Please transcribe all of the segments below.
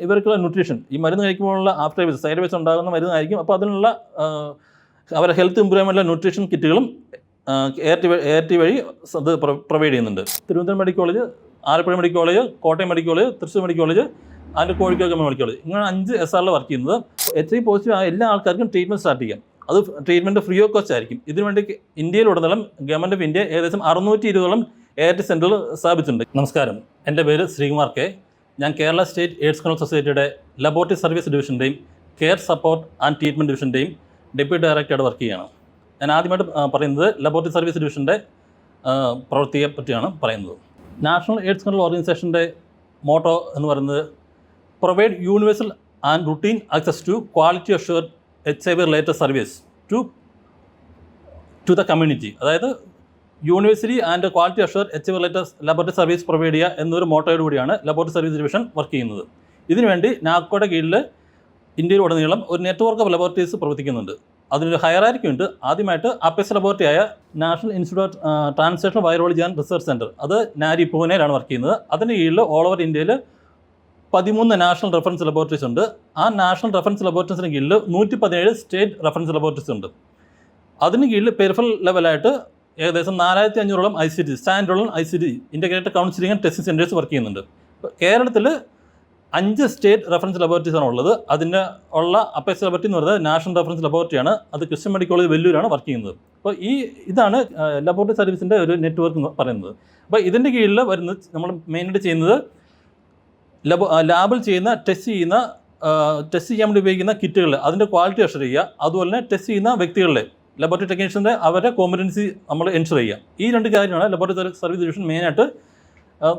ഇവർക്കുള്ള ന്യൂട്രീഷൻ, ഈ മരുന്ന് കഴിക്കുമ്പോഴുള്ള ആഫ്റ്റർ എഫക്ട്സ്, സൈഡ് എഫക്ട്സ് ഉണ്ടാകുന്ന മരുന്നായിരിക്കും. അപ്പോൾ അതിനുള്ള അവരുടെ ഹെൽത്ത് ഇമ്പ്രൂവ്മെൻറ്റുള്ള ന്യൂട്രീഷൻ കിറ്റുകളും ART വഴി അത് പ്രൊവൈഡ് ചെയ്യുന്നുണ്ട്. Thiruvananthapuram medical college, Alappuzha medical college, Kottayam medical college, Thrissur medical college, അതിൻ്റെ കോഴിക്കോട് മെഡിക്കൽ കോളേജ്, ഇങ്ങനെ 5 SRL വർക്ക് ചെയ്യുന്നത്. HIV പോസിറ്റീവ് ആയ എല്ലാ ആൾക്കാർക്കും ട്രീറ്റ്മെൻറ്റ് സ്റ്റാർട്ട് ചെയ്യാം. അത് ട്രീറ്റ്മെൻറ്റ് ഫ്രീ ഓഫ് കോസ്റ്റ് ആയിരിക്കും. ഇതിനുവേണ്ടി ഇന്ത്യയിലുടനീളം ഗവൺമെൻറ് ഓഫ് ഇന്ത്യ ഏകദേശം 620 ART സെൻ്ററുകൾ സ്ഥാപിച്ചിട്ടുണ്ട്. നമസ്കാരം, എൻ്റെ പേര് ശ്രീകുമാർ കെ. ഞാൻ കേരള സ്റ്റേറ്റ് എയ്ഡ്സ് കൺട്രോൾ സൊസൈറ്റിയുടെ ലബോറട്ടറി സർവീസ് ഡിവിഷൻ്റെയും കെയർ സപ്പോർട്ട് ആൻഡ് ട്രീറ്റ്മെൻറ്റ് ഡിവിഷൻ്റെയും ഡെപ്യൂട്ടി ഡയറക്ടറായിട്ട് വർക്ക് ചെയ്യുകയാണ്. ഞാൻ ആദ്യമായിട്ട് പറയുന്നത് ലബോറട്ടറി സർവീസ് ഡിവിഷൻ്റെ പ്രവൃത്തിയെ പറ്റിയാണ് പറയുന്നത്. നാഷണൽ എയ്ഡ്സ് കൺട്രോൾ ഓർഗനൈസേഷൻ്റെ മോട്ടോ എന്ന് പറയുന്നത് provide universal and routine access to quality assured HIV related service to the community. അതായത് university and quality assured HIV related laboratory service provide ചെയ്യുക എന്നൊരു മോട്ടോയോട് കൂടിയാണ് ലബോറട്ടറി സർവീസ് ഡിവിഷൻ വർക്ക് ചെയ്യുന്നത്. ഇതിനുവേണ്ടി നാക്കോയുടെ കീഴിൽ ഇന്ത്യയിലുടനീളം ഒരു നെറ്റ്വർക്ക് ഓഫ് ലബോറട്ടറീസ് പ്രവർത്തിക്കുന്നുണ്ട്. അതിനൊരു ഹയറാർക്കി ഉണ്ട്. ആദ്യമായിട്ട് അപ്പസ് ലബോറട്ടറി ആയ national institute of translational virology and research centre, അത് നാരി പൂനെയിലാണ് വർക്ക് ചെയ്യുന്നത്. അതിന് കീഴിൽ ഓൾ ഓവർ ഇന്ത്യയിൽ 13 നാഷണൽ റെഫറൻസ് ലബോറട്ടറീസ് ഉണ്ട്. ആ നാഷണൽ റെഫറൻസ് ലബോറട്ടറീസിന് കീഴിൽ 117 സ്റ്റേറ്റ് റെഫറൻസ് ലബോറട്ടറീസ് ഉണ്ട്. അതിന് കീഴിൽ പെരിഫറൽ ലെവലായിട്ട് ഏകദേശം 4500 ICT, standard ICT integrated counselling and testing centres work ചെയ്യുന്നുണ്ട്. കേരളത്തിൽ 5 സ്റ്റേറ്റ് റെഫറൻസ് ലബോറട്ടറീസാണ് ഉള്ളത്. അതിൻ്റെ ഉള്ള അപ്പസ് ലബോറട്ടറി എന്ന് പറയുന്നത് നാഷണൽ റെഫറൻസ് ലബോറട്ടറിയാണ്. അത് ക്രിസ്ത്യൻ മെഡിക്കൽ കോളേജ് വെല്ലൂരാണ് വർക്ക് ചെയ്യുന്നത്. അപ്പോൾ ഇതാണ് ലബോറട്ടറി സർവീസിൻ്റെ ഒരു നെറ്റ്വർക്ക് എന്ന് പറയുന്നത്. അപ്പോൾ ഇതിൻ്റെ കീഴിൽ വരുന്നത് നമ്മൾ മെയിനായിട്ട് ചെയ്യുന്നത് ലാബിൽ ടെസ്റ്റ് ചെയ്യാൻ വേണ്ടി ഉപയോഗിക്കുന്ന കിറ്റുകൾ, അതിൻ്റെ ക്വാളിറ്റി അഷർ ചെയ്യുക. അതുപോലെ തന്നെ ടെസ്റ്റ് ചെയ്യുന്ന വ്യക്തികളിലെ ലബോറട്ടറി ടെക്നീഷ്യൻ്റെ അവരുടെ കോമ്പറ്റൻസി നമ്മൾ എൻഷുർ ചെയ്യുക. ഈ 2 കാര്യമാണ് ലബോറട്ടറി സർവീസ് ഡിവിഷൻ മെയിനായിട്ട്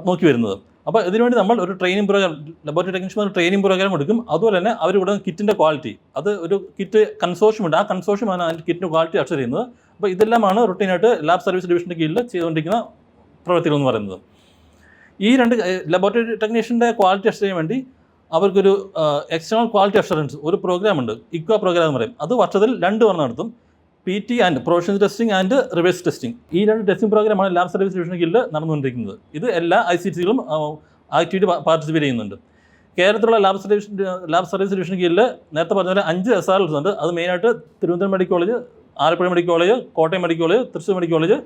നോക്കി വരുന്നത്. അപ്പോൾ ഇതിനുവേണ്ടി നമ്മൾ ഒരു training program, laboratory technician training program കൊടുക്കും. അതുപോലെ തന്നെ അവർ ഇവിടെ കിറ്റിൻ്റെ ക്വാളിറ്റി, അത് ഒരു കിറ്റ് കൺസോർഷ്യം ഉണ്ട്. ആ കൺസോർഷ്യമാണ് അതിൻ്റെ കിറ്റിൻ്റെ ക്വാളിറ്റി അഷർ ചെയ്യുന്നത്. അപ്പോൾ ഇതെല്ലാമാണ് റുട്ടീനായിട്ട് ലാബ് സർവീസ് ഡിവിഷൻ്റെ കീഴിൽ ചെയ്തുകൊണ്ടിരിക്കുന്ന പ്രവൃത്തികൾ എന്ന് പറയുന്നത്. ഈ 2 ലബോറട്ടറി ടെക്നീഷ്യൻ്റെ ക്വാളിറ്റി അഷർ ചെയ്യാൻ വേണ്ടി അവർക്കൊരു എക്സ്റ്റേണൽ ക്വാളിറ്റി അഷുറൻസ് ഒരു പ്രോഗ്രാം ഉണ്ട്, ICQA പ്രോഗ്രാം എന്ന് പറയും. അത് വർഷത്തിൽ 2 തവണ നടത്തും. PT and professional testing and reverse testing. ഈ 2 ടെസ്റ്റിംഗ് പ്രോഗ്രാമാണ് ലാബ് സർവീസ് ഡിവിഷന് കീഴിൽ നടന്നുകൊണ്ടിരിക്കുന്നത്. ഇത് എല്ലാ ICTകളും ആക്ടിവിറ്റി പാർട്ടിസിപ്പേറ്റ് ചെയ്യുന്നുണ്ട്. കേരളത്തിലുള്ള ലാബ് സർവീസ് ഡിവിഷന് കീഴിൽ നേരത്തെ പറഞ്ഞ പോലെ 5 SRLs ഉണ്ട്. അത് മെയിനായിട്ട് Thiruvananthapuram medical college, Alappuzha medical college, Kottayam medical college, Thrissur medical college,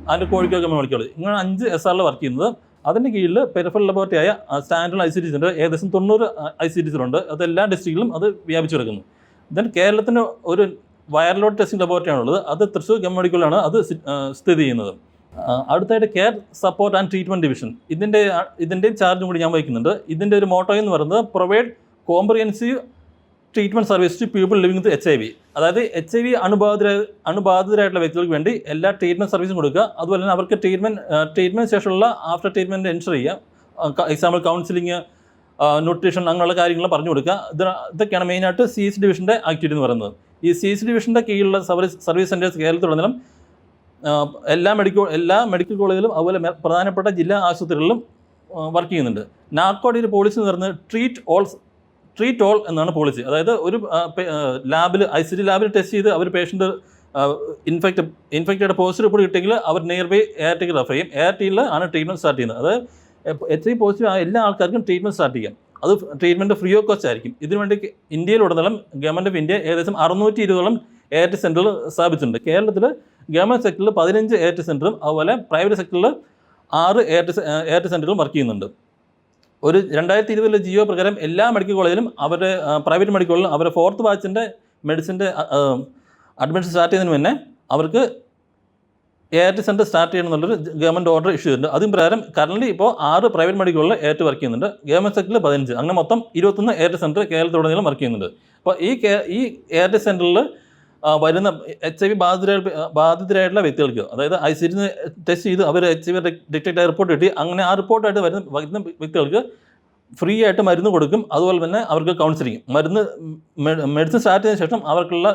അതിൻ്റെ കോഴിക്കോട് മെഡിക്കൽ കോളേജ്, ഇങ്ങനെ 5 SRL വർക്ക് ചെയ്യുന്നത്. അതിൻ്റെ കീഴിൽ പെരിഫറൽ ലബോറട്ടറി ആയ സ്റ്റാൻഡേർഡ് ICTs ഉണ്ട്. ഏകദേശം 90 ICTസിലുണ്ട്. അത് എല്ലാ ഡിസ്ട്രിക്റ്റിലും അത് വ്യാപിച്ചു കിടക്കുന്നു. ദെൻ കേരളത്തിന് ഒരു വൈറൽ ലോഡ് ടെസ്റ്റിംഗ് ലബോറട്ടറിയാണുള്ളത്. അത് തൃശ്ശൂർ മെഡിക്കലാണ് അത് സ്ഥിതി ചെയ്യുന്നത്. അടുത്തായിട്ട് care support and treatment division, ഇതിൻ്റെയും ചാർജും കൂടി ഞാൻ വഹിക്കുന്നുണ്ട്. ഇതിൻ്റെ ഒരു മോട്ടോ എന്ന് പറയുന്നത് provide comprehensive treatment service to people living with HIV. അതായത് HIV അണുബാധിതരായിട്ടുള്ള വ്യക്തികൾക്ക് വേണ്ടി എല്ലാ ട്രീറ്റ്മെൻറ്റ് സർവീസും കൊടുക്കുക. അതുപോലെ തന്നെ അവർക്ക് ട്രീറ്റ്മെൻറ്റ് ശേഷമുള്ള ആഫ്റ്റർ ട്രീറ്റ്മെൻറ്റ് എൻഷുർ ചെയ്യുക. എക്സാമ്പിൾ കൗൺസിലിംഗ്, ന്യൂട്രീഷൻ, അങ്ങനെയുള്ള കാര്യങ്ങൾ പറഞ്ഞു കൊടുക്കുക. ഇതൊക്കെയാണ് മെയിനായിട്ട് CS ഡിവിഷൻ്റെ ആക്ടിവിറ്റി എന്ന് പറയുന്നത്. ഈ CS ഡിവിഷൻ്റെ കീഴിലുള്ള സർവീസ് സെൻറ്റേഴ്സ് കേരളത്തിലുടനീളം എല്ലാ മെഡിക്കൽ കോളേജിലും അതുപോലെ പ്രധാനപ്പെട്ട ജില്ലാ ആശുപത്രികളിലും വർക്ക് ചെയ്യുന്നുണ്ട്. നാക്കോയുടെ ഒരു പോളിസി എന്ന് പറയുന്നത് ട്രീറ്റ് ഓൾ എന്നാണ് പോളിസി. അതായത് ഒരു ICT ലാബിൽ ടെസ്റ്റ് ചെയ്ത് അവർ പേഷ്യൻ്റ് ഇൻഫെക്റ്റഡ് പോസിറ്റീവ് റിപ്പോർട്ട് കിട്ടിയെങ്കിൽ അവർ നിയർ ബൈ ARTക്ക് റെഫർ ചെയ്യും. ARTയിൽ ആണ് ട്രീറ്റ്മെൻറ്റ് സ്റ്റാർട്ട് ചെയ്യുന്നത്. അതായത് HIV പോസിറ്റീവ് ആയ എല്ലാ ആൾക്കാർക്കും ട്രീറ്റ്മെൻറ്റ് സ്റ്റാർട്ട് ചെയ്യാം. അത് ട്രീറ്റ്മെൻറ്റ് ഫ്രീ ഓഫ് കോസ്റ്റ് ആയിരിക്കും. ഇതിനുവേണ്ടി ഇന്ത്യയിലുടനീളം ഗവൺമെൻറ് ഓഫ് ഇന്ത്യ ഏകദേശം 620 ART സെൻ്ററുകൾ സ്ഥാപിച്ചിട്ടുണ്ട്. കേരളത്തിൽ ഗവൺമെൻറ് സെക്ടറിൽ 15 ART സെൻ്ററും അതുപോലെ പ്രൈവറ്റ് സെക്ടറിൽ 6 ART സെൻ്ററുകളും വർക്ക് ചെയ്യുന്നുണ്ട്. ഒരു 2020 ജിയോ പ്രകാരം എല്ലാ മെഡിക്കൽ കോളേജിലും അവരുടെ പ്രൈവറ്റ് മെഡിക്കൽ കോളേജിലും അവരുടെ 4th ബാച്ചിൻ്റെ മെഡിസിൻ്റെ അഡ്മിഷൻ സ്റ്റാർട്ട് ചെയ്യുന്നതിന് മുന്നേ അവർക്ക് ART സെൻറ്റർ സ്റ്റാർട്ട് ചെയ്യണമെന്നുള്ളൊരു ഗവൺമെൻറ് ഓർഡർ ഇഷ്യൂ ചെയ്തിട്ടുണ്ട്. അതിന് പ്രകാരം കറൻറ്റ്ലി ഇപ്പോൾ 6 പ്രൈവറ്റ് മെഡിക്കലിൽ ART വർക്ക് ചെയ്യുന്നുണ്ട്. ഗവൺമെൻറ് സെക്ടറിൽ 15, അങ്ങനെ മൊത്തം 21 ART സെൻറ്റർ കേരളത്തിലുടനീളം വർക്ക് ചെയ്യുന്നുണ്ട്. അപ്പോൾ ഈ ART സെൻറ്ററിൽ വരുന്ന HIV ബാധിതരായിട്ടുള്ള വ്യക്തികൾക്ക്, അതായത് ICT ടെസ്റ്റ് ചെയ്ത് അവർ HIV ഡിറ്റക്റ്റ് ആയ റിപ്പോർട്ട് കിട്ടി, അങ്ങനെ ആ റിപ്പോർട്ടായിട്ട് വരുന്ന വ്യക്തികൾക്ക് ഫ്രീ ആയിട്ട് മരുന്ന് കൊടുക്കും. അതുപോലെ തന്നെ അവർക്ക് കൗൺസിലിംഗ്, മെഡിസിൻ സ്റ്റാർട്ട് ചെയ്തതിനു ശേഷം അവർക്കുള്ള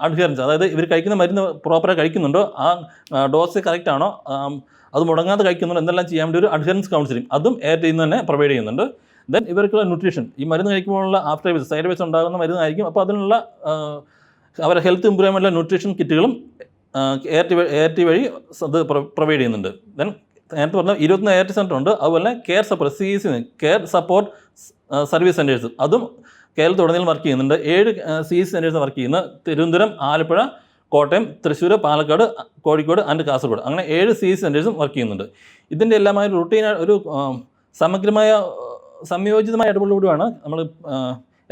അഡ്ഹറൻസ്, അതായത് ഇവർ കഴിക്കുന്ന മരുന്ന് പ്രോപ്പറായി കഴിക്കുന്നുണ്ടോ, ആ ഡോസ് കറക്റ്റ് ആണോ, അത് മുടങ്ങാതെ കഴിക്കുന്നുണ്ടോ എന്നെല്ലാം ചെയ്യാൻ വേണ്ടി ഒരു അഡ്ഹറൻസ് കൗൺസിലിംഗ് അതും ARTയിൽ നിന്ന് തന്നെ പ്രൊവൈഡ് ചെയ്യുന്നുണ്ട്. ദെൻ ഇവർക്കുള്ള ന്യൂട്രീഷൻ, ഈ മരുന്ന് കഴിക്കുമ്പോഴുള്ള ആഫ്റ്റർ എഫക്ട്സ്, സൈഡ് എഫക്ട്സ് ഉണ്ടാകുന്ന മരുന്നായിരിക്കും. അപ്പോൾ അതിനുള്ള അവരുടെ ഹെൽത്ത് ഇമ്പ്രൂവ്മെൻറ്റുള്ള ന്യൂട്രീഷൻ കിറ്റുകളും ART വഴി അത് പ്രൊവൈഡ് ചെയ്യുന്നുണ്ട്. ദെൻ നേരത്തെ പറഞ്ഞാൽ 21 ART സെൻ്റർ ഉണ്ട്. അതുപോലെ care support, CEC care support service centres, അതും കേരളത്തിലുടനീളം വർക്ക് ചെയ്യുന്നുണ്ട്. 7 CEC സെൻറ്റേഴ്സ് വർക്ക് ചെയ്യുന്ന തിരുവനന്തപുരം, ആലപ്പുഴ, കോട്ടയം, തൃശ്ശൂർ, പാലക്കാട്, കോഴിക്കോട് ആൻഡ് കാസർഗോഡ്, അങ്ങനെ 7 CEC സെൻറ്റേഴ്സും വർക്ക് ചെയ്യുന്നുണ്ട്. ഇതിൻ്റെ എല്ലാമായ ഒരു സമഗ്രമായ സംയോജിതമായ ഇടപെടലോടുകൂടിയാണ് നമ്മൾ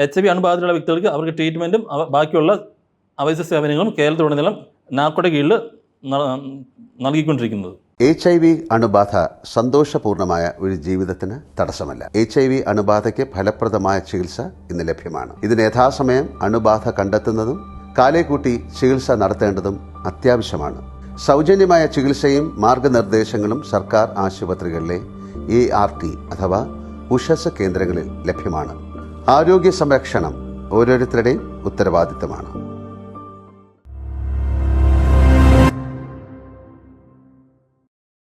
HIV അണുബാധിതരുള്ള വ്യക്തികൾക്ക് അവർക്ക് ട്രീറ്റ്മെൻറ്റും ബാക്കിയുള്ള അവശ്യ സേവനങ്ങളും കേരളത്തിലുടനീളം നാക്കോയുടെ കീഴിൽ നൽകിക്കൊണ്ടിരിക്കുന്നത്. HIV അണുബാധ സന്തോഷപൂർണമായ ഒരു ജീവിതത്തിന് തടസ്സമല്ല. HIV അണുബാധയ്ക്ക് ഫലപ്രദമായ ചികിത്സ ഇന്ന് ലഭ്യമാണ്. ഇതിന് യഥാസമയം അണുബാധ കണ്ടെത്തുന്നതും കാലേക്കൂട്ടി ചികിത്സ നടത്തേണ്ടതും അത്യാവശ്യമാണ്. സൗജന്യമായ ചികിത്സയും മാർഗനിർദ്ദേശങ്ങളും സർക്കാർ ആശുപത്രികളിലെ ART അഥവാ ഉഷസ് കേന്ദ്രങ്ങളിൽ ലഭ്യമാണ്. ആരോഗ്യ സംരക്ഷണം ഓരോരുത്തരുടെയും ഉത്തരവാദിത്തമാണ്.